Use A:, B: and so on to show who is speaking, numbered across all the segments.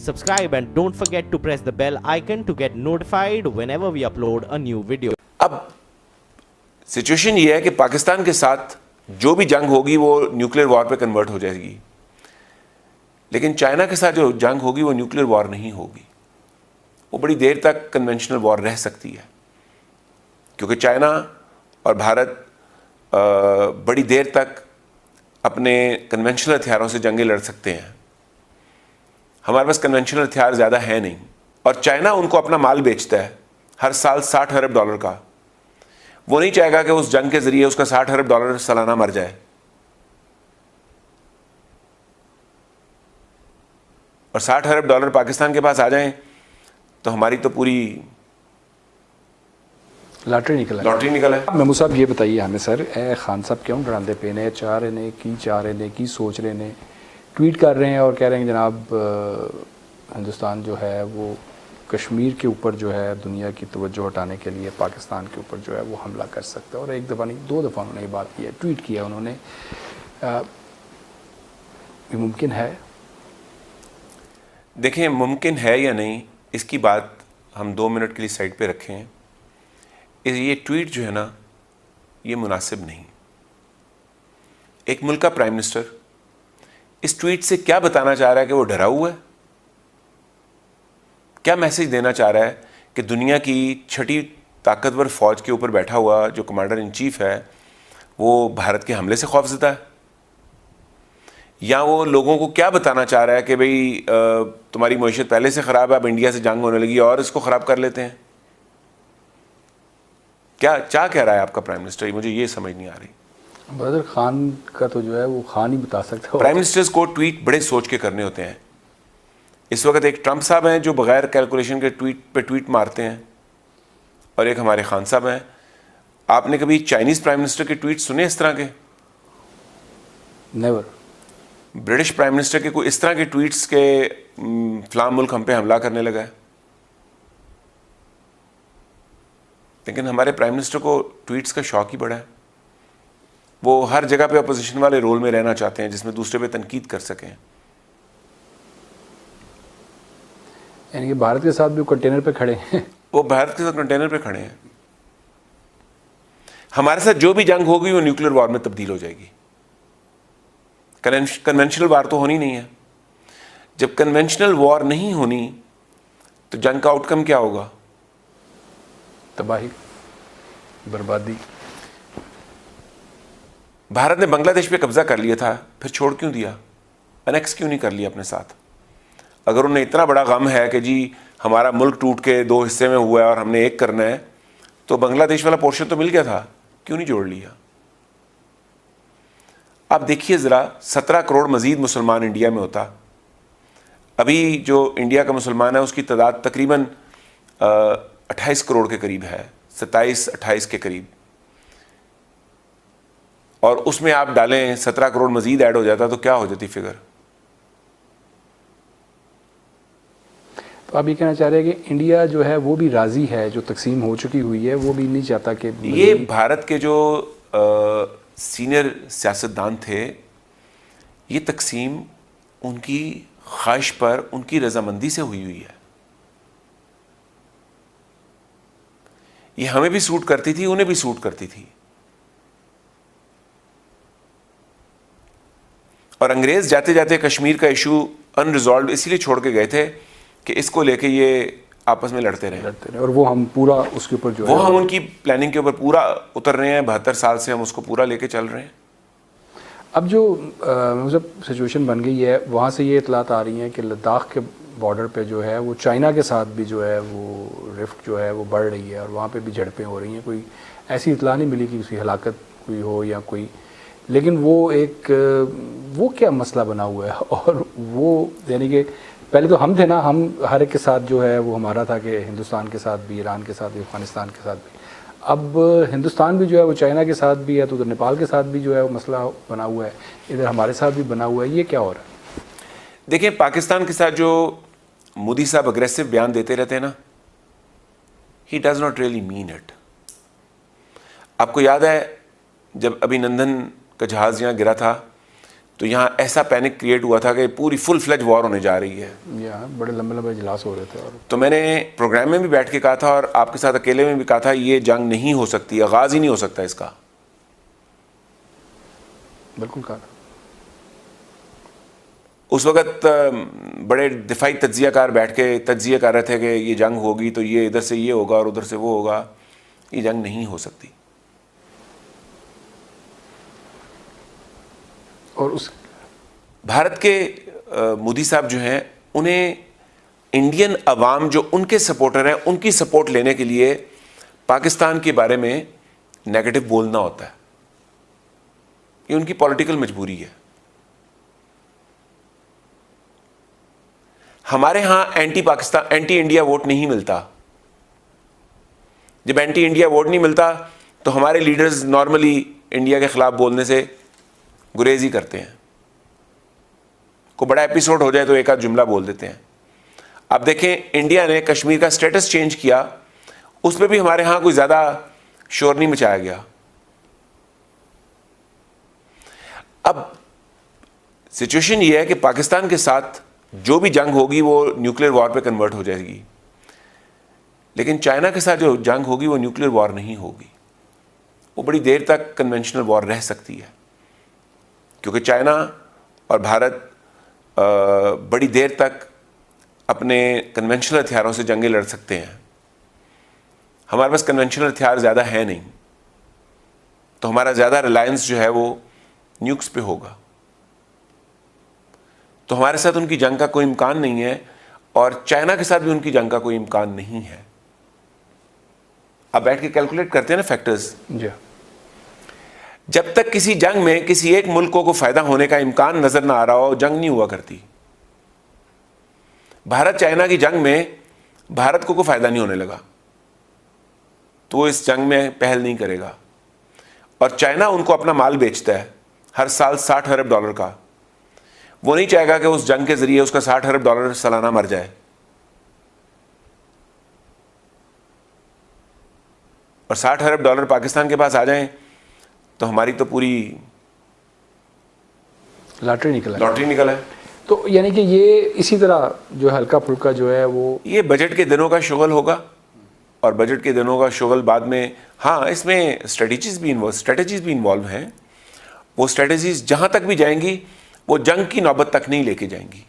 A: subscribe and don't forget to press the bell icon to get notified whenever we upload a new video.
B: अब situation ये है कि पाकिस्तान के साथ जो भी जंग होगी वो न्यूक्लियर वॉर पे कन्वर्ट हो जाएगी, लेकिन चाइना के साथ जो जंग होगी वो न्यूक्लियर वॉर नहीं होगी। वो बड़ी देर तक कन्वेंशनल वॉर रह सकती है, क्योंकि चाइना और भारत बड़ी देर तक अपने कन्वेंशनल हथियारों से जंगें लड़ सकते हैं। हमारे पास कन्वेंशनल हथियार ज़्यादा है नहीं, और चाइना उनको अपना माल बेचता है हर साल $60 अरब का। वो नहीं चाहेगा कि उस जंग के ज़रिए उसका $60 अरब सालाना मर जाए। और $60 अरब पाकिस्तान के पास आ जाएं तो हमारी तो पूरी
C: लॉटरी निकल है। महमूद साहब ये बताइए हमें सर, खान साहब क्यों डराते पे ने, चाह रहे ने की सोच रहे ने, ट्वीट कर रहे हैं और कह रहे हैं कि जनाब हिंदुस्तान जो है वो कश्मीर के ऊपर जो है दुनिया की तवज्जो हटाने के लिए पाकिस्तान के ऊपर जो है वो हमला कर सकता है। और एक दफ़ा नहीं 2 दफ़ा उन्होंने ये बात की है, ट्वीट किया उन्होंने। ये मुमकिन है?
B: देखें, मुमकिन है या नहीं इसकी बात हम 2 मिनट के लिए साइड पे रखें। ये ट्वीट जो है ना, ये मुनासिब नहीं। एक मुल्क का प्राइम मिनिस्टर इस ट्वीट से क्या बताना चाह रहा है कि वो डरा हुआ है? क्या मैसेज देना चाह रहा है कि दुनिया की 6ठी ताकतवर फौज के ऊपर बैठा हुआ जो कमांडर इन चीफ है वो भारत के हमले से खौफजदा है? या वो लोगों को क्या बताना चाह रहा है कि भाई तुम्हारी मईशत पहले से ख़राब है, अब इंडिया से जंग होने लगी और इसको ख़राब कर लेते हैं? क्या कह रहा है आपका प्राइम मिनिस्टर? मुझे ये समझ नहीं आ रही।
C: ब्रदर खान का तो जो है वो खान ही बता सकता है।
B: प्राइम मिनिस्टर्स को ट्वीट बड़े सोच के करने होते हैं। इस वक्त एक ट्रंप साहब हैं जो बगैर कैलकुलेशन के ट्वीट मारते हैं, और एक हमारे खान साहब हैं। आपने कभी चाइनीज़ प्राइम मिनिस्टर के ट्वीट सुने इस तरह के?
C: नेवर।
B: ब्रिटिश प्राइम मिनिस्टर के कोई इस तरह के ट्वीट्स के फलां मुल्क हम पे हमला करने लगा है? लेकिन हमारे प्राइम मिनिस्टर को ट्वीट्स का शौक ही बड़ा है। वो हर जगह पे अपोजिशन वाले रोल में रहना चाहते हैं जिसमें दूसरे पे तनकीद कर सकें।
C: यानी कि भारत के साथ भी कंटेनर पे खड़े हैं।
B: वो भारत के साथ कंटेनर पे खड़े हैं। हमारे साथ जो भी जंग होगी वो न्यूक्लियर वॉर में तब्दील हो जाएगी। कन्वेंशनल वॉर तो होनी नहीं है। जब कन्वेंशनल वॉर नहीं होनी तो जंग का आउटकम क्या होगा?
C: तबाही, बर्बादी।
B: भारत ने बांग्लादेश पे कब्जा कर लिया था, फिर छोड़ क्यों दिया? अनेक्स क्यों नहीं कर लिया अपने साथ? अगर उन्हें इतना बड़ा गम है कि जी हमारा मुल्क टूट के 2 हिस्से में हुआ है और हमने एक करना है, तो बांग्लादेश वाला पोर्शन तो मिल गया था, क्यों नहीं जोड़ लिया? आप देखिए ज़रा, 17 करोड़ मज़ीद मुसलमान इंडिया में होता। अभी जो इंडिया का मुसलमान है उसकी तादाद तकरीबन 28 करोड़ के करीब है, 27-28 के करीब। और उसमें आप डालें 17 करोड़ मज़ीद ऐड हो जाता तो क्या हो जाती फिगर?
C: तो आप ये कहना चाह रहे हैं कि इंडिया जो है वो भी राज़ी है, जो तकसीम हो चुकी हुई है वो भी नहीं चाहता कि
B: ये भारत के जो सीनियर सियासतदान थे, ये तकसीम उनकी ख्वाहिश पर, उनकी रजामंदी से हुई है। ये हमें भी सूट करती थी, उन्हें भी सूट करती थी। और अंग्रेज जाते जाते कश्मीर का इशू अनरिजॉल्व इसीलिए छोड़ के गए थे कि इसको लेके ये आपस में लड़ते रहे।
C: और वो हम पूरा उसके ऊपर जो
B: वो हम उनकी प्लानिंग के ऊपर पूरा उतर रहे हैं। 72 साल से हम उसको पूरा लेके चल रहे हैं।
C: अब जो मतलब सिचुएशन बन गई है, वहाँ से ये इतलात आ रही हैं कि लद्दाख के बॉर्डर पे जो है वो चाइना के साथ भी जो है वो रिफ्ट जो है वो बढ़ रही है और वहाँ पे भी झड़पें हो रही हैं। कोई ऐसी इतला नहीं मिली कि उसकी हलाकत कोई हो या कोई, लेकिन वो क्या मसला बना हुआ है। और वो यानी कि पहले तो हम थे ना, हम हर एक के साथ जो है वो हमारा था कि हिंदुस्तान के साथ भी, ईरान के साथ भी, अफगानिस्तान के साथ भी। अब हिंदुस्तान भी जो है वो चाइना के साथ भी है, तो उधर नेपाल के साथ भी जो है वो मसला बना हुआ है, इधर हमारे साथ भी बना हुआ है। ये क्या हो रहा है?
B: देखिए, पाकिस्तान के साथ जो मोदी साहब अग्रेसिव बयान देते रहते हैं ना, he does not really mean it. आपको याद है जब अभिनंदन का जहाज़ यहाँ गिरा था तो यहाँ ऐसा पैनिक क्रिएट हुआ था कि पूरी फुल फ्लेज वॉर होने जा रही है।
C: यहाँ बड़े लंबे लंबे इजलास हो रहे थे। और
B: तो मैंने प्रोग्राम में भी बैठ के कहा था और आपके साथ अकेले में भी कहा था, ये जंग नहीं हो सकती, आगाज ही नहीं हो सकता इसका।
C: बिल्कुल कहा।
B: उस वक्त बड़े दिफाई तज्जियाकार बैठ के तज्जिया कर रहे थे कि ये जंग होगी तो ये इधर से ये होगा और उधर से वो होगा। ये जंग नहीं हो सकती।
C: और उस
B: भारत के मोदी साहब जो हैं, उन्हें इंडियन अवाम जो उनके सपोर्टर हैं, उनकी सपोर्ट लेने के लिए पाकिस्तान के बारे में नेगेटिव बोलना होता है। ये उनकी पॉलिटिकल मजबूरी है। हमारे यहां anti Pakistan, anti India vote नहीं मिलता। जब एंटी इंडिया वोट नहीं मिलता तो हमारे लीडर्स नॉर्मली इंडिया के खिलाफ बोलने से गुरेज ही करते हैं। को बड़ा एपिसोड हो जाए तो एक आध जुमला बोल देते हैं। अब देखें, इंडिया ने कश्मीर का स्टेटस चेंज किया, उस पर भी हमारे यहां कोई ज्यादा शोर नहीं मचाया गया। अब सिचुएशन ये है कि पाकिस्तान के साथ जो भी जंग होगी वो न्यूक्लियर वॉर पे कन्वर्ट हो जाएगी, लेकिन चाइना के साथ जो जंग होगी वो न्यूक्लियर वॉर नहीं होगी। वो बड़ी देर तक कन्वेंशनल वॉर रह सकती है, क्योंकि चाइना और भारत बड़ी देर तक अपने कन्वेंशनल हथियारों से जंगें लड़ सकते हैं। हमारे पास कन्वेंशनल हथियार ज़्यादा है नहीं, तो हमारा ज़्यादा रिलायंस जो है वो न्यूक्स पे होगा। तो हमारे साथ उनकी जंग का कोई इम्कान नहीं है, और चाइना के साथ भी उनकी जंग का कोई इम्कान नहीं है। अब बैठ के कैलकुलेट करते हैं ना फैक्टर्स।
C: जी।
B: जब तक किसी जंग में किसी एक मुल्क को फायदा होने का इम्कान नजर ना आ रहा हो, जंग नहीं हुआ करती। भारत चाइना की जंग में भारत को कोई फायदा नहीं होने लगा तो वो इस जंग में पहल नहीं करेगा। और चाइना उनको अपना माल बेचता है हर साल $60 अरब का। वो नहीं चाहेगा कि उस जंग के जरिए उसका $60 अरब सालाना मर जाए। और $60 अरब पाकिस्तान के पास आ जाएं तो हमारी तो पूरी
C: लॉटरी
B: निकला है।
C: तो यानी कि ये इसी तरह जो हल्का फुल्का जो है वो
B: ये बजट के दिनों का शुगल होगा, और बजट के दिनों का शुगल बाद में, हाँ इसमें स्ट्रेटजीज भी इन्वॉल्व हैं। वो स्ट्रेटजीज जहां तक भी जाएंगी वो जंग की नौबत तक नहीं लेके जाएंगी।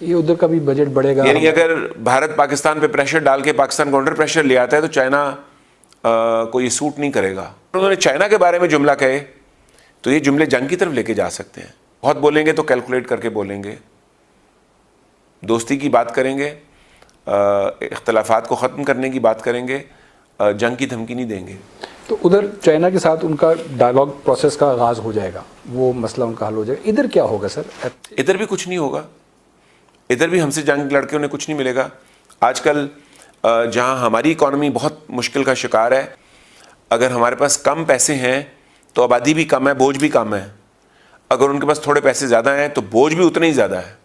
C: ये उधर का भी बजट बढ़ेगा।
B: यानी अगर भारत पाकिस्तान पे प्रेशर डाल के पाकिस्तान को अंडर प्रेशर ले आता है तो चाइना को ये सूट नहीं करेगा। उन्होंने चाइना के बारे में जुमला कहे तो ये जुमले जंग की तरफ लेके जा सकते हैं। बहुत बोलेंगे तो कैलकुलेट करके बोलेंगे, दोस्ती की बात करेंगे, इख्तलाफात को ख़त्म करने की बात करेंगे, जंग की धमकी नहीं देंगे।
C: तो उधर चाइना के साथ उनका डायलॉग प्रोसेस का आगाज़ हो जाएगा, वो मसला उनका हल हो जाएगा। इधर क्या होगा सर?
B: इधर भी कुछ नहीं होगा। इधर भी हमसे जंग लड़के उन्हें कुछ नहीं मिलेगा। आजकल जहां हमारी इकॉनमी बहुत मुश्किल का शिकार है, अगर हमारे पास कम पैसे हैं तो आबादी भी कम है, बोझ भी कम है। अगर उनके पास थोड़े पैसे ज़्यादा हैं तो बोझ भी उतना ही ज़्यादा है।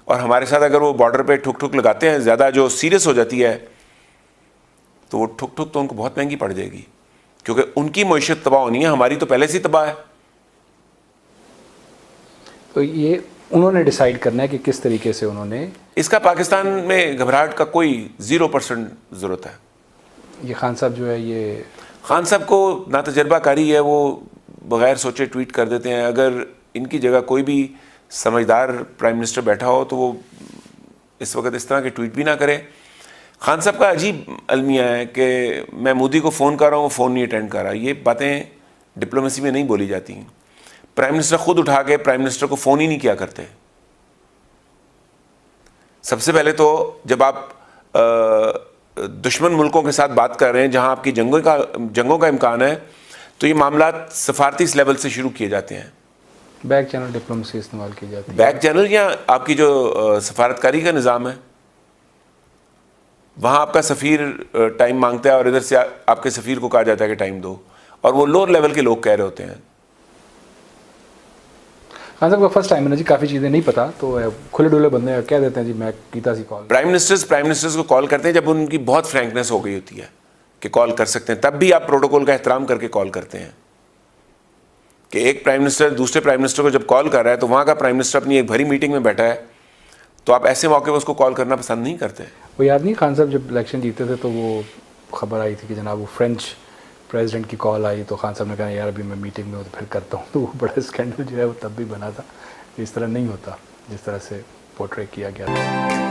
B: और हमारे साथ अगर वो बॉर्डर पे ठुक ठुक लगाते हैं, ज़्यादा जो सीरियस हो जाती है, तो वो ठुक ठुक तो उनको बहुत महंगी पड़ जाएगी, क्योंकि उनकी मईशत तबाह होनी है, हमारी तो पहले से ही तबाह है।
C: तो ये उन्होंने डिसाइड करना है कि किस तरीके से उन्होंने
B: इसका पाकिस्तान में घबराहट का कोई 0% ज़रूरत है।
C: ये खान साहब जो है, ये
B: खान साहब को ना तजर्बाकारी है, वो बगैर सोचे ट्वीट कर देते हैं। अगर इनकी जगह कोई भी समझदार प्राइम मिनिस्टर बैठा हो तो वो इस वक्त इस तरह के ट्वीट भी ना करे। खान साहब का अजीब अलमिया है कि मैं मोदी को फ़ोन कर रहा हूँ, फ़ोन नहीं अटेंड कर रहा। ये बातें डिप्लोमेसी में नहीं बोली जाती। प्राइम मिनिस्टर खुद उठा के प्राइम मिनिस्टर को फ़ोन ही नहीं किया करते। सबसे पहले तो जब आप दुश्मन मुल्कों के साथ बात कर रहे हैं जहां आपकी जंगों का इम्कान है, तो ये मामला सफारती लेवल से शुरू किए जाते हैं।
C: बैक चैनल डिप्लोमेसी इस्तेमाल की जाती है।
B: बैक चैनल या आपकी जो सफारतकारी का निज़ाम है, वहाँ आपका सफ़ीर टाइम मांगता है और इधर से आपके सफ़ीर को कहा जाता है कि टाइम दो, और वो लोअर लेवल के लोग कह रहे होते हैं।
C: खान साहब का फर्स्ट टाइम है ना जी, काफ़ी चीज़ें नहीं पता, तो खुले डुले बंदे कह देते हैं जी मैं कीता सी कॉल।
B: प्राइम मिनिस्टर्स को कॉल करते हैं जब उनकी बहुत फ्रैंकनेस हो गई होती है कि कॉल कर सकते हैं, तब भी आप प्रोटोकॉल का एहतराम करके कॉल करते हैं। कि एक प्राइम मिनिस्टर दूसरे प्राइम मिनिस्टर को जब कॉल कर रहा है तो वहाँ का प्राइम मिनिस्टर अपनी एक भरी मीटिंग में बैठा है, तो आप ऐसे मौके पर उसको कॉल करना पसंद नहीं करते।
C: वो याद नहीं खान साहब जब इलेक्शन जीते थे तो वो खबर आई थी कि जनाब वो फ्रेंच प्रेसिडेंट की कॉल आई, तो खान साहब ने कहा यार अभी मैं मीटिंग में हूँ तो फिर करता हूँ, तो वो बड़ा स्कैंडल जो है वो तब भी बना था। इस तरह नहीं होता जिस तरह से पोर्ट्रे किया गया था।